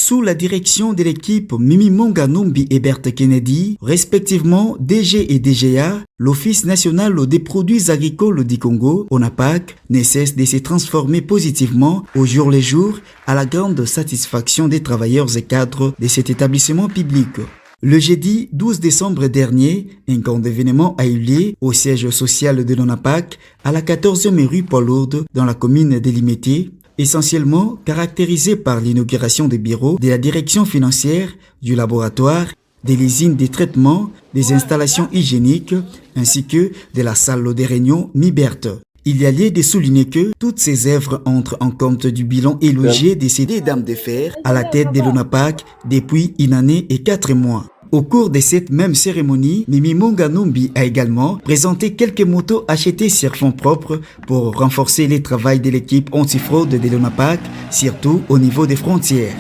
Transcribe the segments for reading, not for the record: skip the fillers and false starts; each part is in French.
Sous la direction de l'équipe Mimi Monganumbi et Berthe Kennedy, respectivement DG et DGA, l'Office national des produits agricoles du Congo, ONAPAC, ne cesse de se transformer positivement au jour le jour à la grande satisfaction des travailleurs et cadres de cet établissement public. Le jeudi 12 décembre dernier, un grand événement a eu lieu au siège social de l'ONAPAC à la 14e rue Paul-Lourdes dans la commune de Limete, essentiellement caractérisé par l'inauguration des bureaux de la direction financière, du laboratoire, des usines de traitement, des installations hygiéniques, ainsi que de la salle de réunion Mi-Berthe. Il y a lieu de souligner que toutes ces œuvres entrent en compte du bilan élogié de ces deux dames de fer à la tête de l'ONAPAC depuis une année et 4 mois. Au cours de cette même cérémonie, Mimi Monganumbi a également présenté quelques motos achetées sur fonds propres pour renforcer le travail de l'équipe antifraude de l'ONAPAC, surtout au niveau des frontières.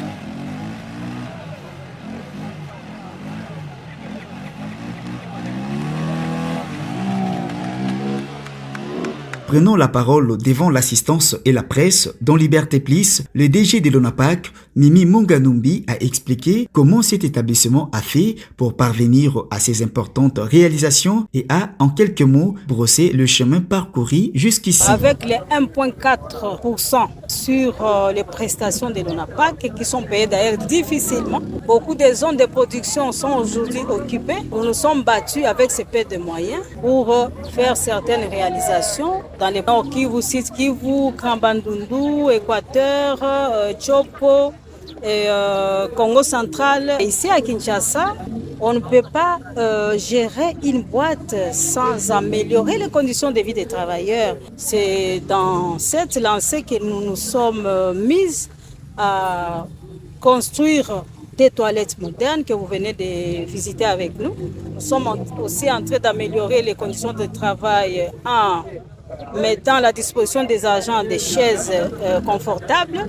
Prenant la parole devant l'assistance et la presse, dans Liberté Plus, le DG de l'ONAPAC, Mimi Monganumbi, a expliqué comment cet établissement a fait pour parvenir à ces importantes réalisations et a, en quelques mots, brossé le chemin parcouru jusqu'ici. Avec les 1,4% sur les prestations de l'ONAPAC, qui sont payées d'ailleurs difficilement, beaucoup de zones de production sont aujourd'hui occupées. Nous nous sommes battus avec ces peu de moyens pour faire certaines réalisations dans les Nord Kivu, Sud Kivu, Kambandundu, Équateur, Chopo et Congo central. Ici à Kinshasa, on ne peut pas gérer une boîte sans améliorer les conditions de vie des travailleurs. C'est dans cette lancée que nous nous sommes mis à construire des toilettes modernes que vous venez de visiter avec nous. Nous sommes aussi en train d'améliorer les conditions de travail en mettant à la disposition des agents des chaises confortables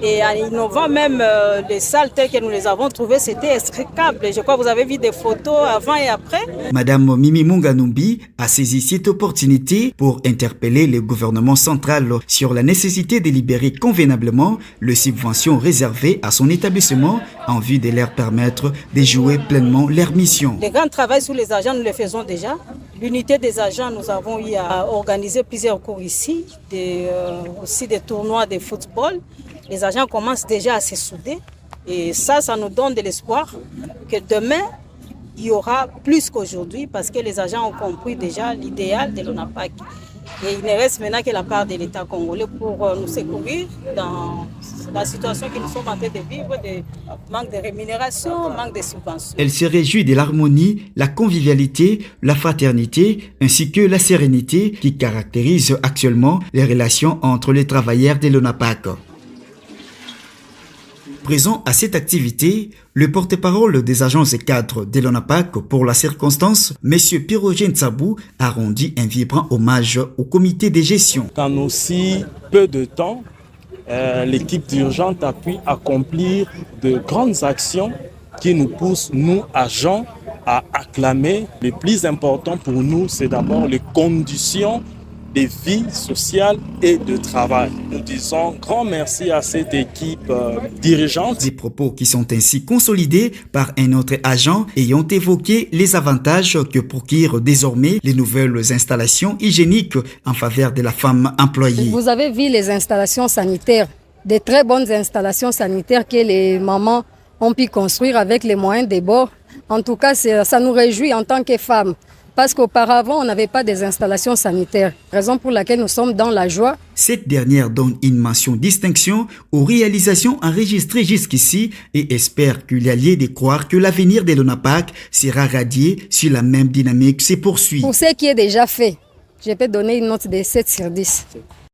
et en innovant même les salles telles que nous les avons trouvées, c'était extricable. Je crois que vous avez vu des photos avant et après. Madame Mimi Monganumbi a saisi cette opportunité pour interpeller le gouvernement central sur la nécessité de libérer convenablement les subventions réservées à son établissement en vue de leur permettre de jouer pleinement leur mission. Les grands travaux sur les agents, nous les faisons déjà. L'unité des agents, nous avons eu à organiser plusieurs cours ici, aussi des tournois de football. Les agents commencent déjà à se souder et ça nous donne de l'espoir que demain, il y aura plus qu'aujourd'hui parce que les agents ont compris déjà l'idéal de l'ONAPAC. Et il ne reste maintenant que la part de l'État congolais pour nous secourir dans la situation que nous sommes en train de vivre, de manque de rémunération, manque de subventions. Elle se réjouit de l'harmonie, la convivialité, la fraternité ainsi que la sérénité qui caractérisent actuellement les relations entre les travailleurs de l'ONAPAC. Présent à cette activité, le porte-parole des agences et cadres de l'ONAPAC pour la circonstance, M. Pyrogène Tsabou, a rendu un vibrant hommage au comité de gestion. En aussi peu de temps, l'équipe d'urgence a pu accomplir de grandes actions qui nous poussent, nous, agents, à acclamer. Le plus important pour nous, c'est d'abord les conditions de vie sociale et de travail. Nous disons grand merci à cette équipe dirigeante. Des propos qui sont ainsi consolidés par un autre agent ayant évoqué les avantages que procurent désormais les nouvelles installations hygiéniques en faveur de la femme employée. Vous avez vu les installations sanitaires, des très bonnes installations sanitaires que les mamans ont pu construire avec les moyens des bords. En tout cas, ça nous réjouit en tant que femmes. Parce qu'auparavant, on n'avait pas des installations sanitaires, raison pour laquelle nous sommes dans la joie. Cette dernière donne une mention distinction aux réalisations enregistrées jusqu'ici et espère qu'il y a lieu de croire que l'avenir de l'ONAPAC sera radié si la même dynamique se poursuit. Pour ce qui est déjà fait, je peux donner une note de 7 sur 10.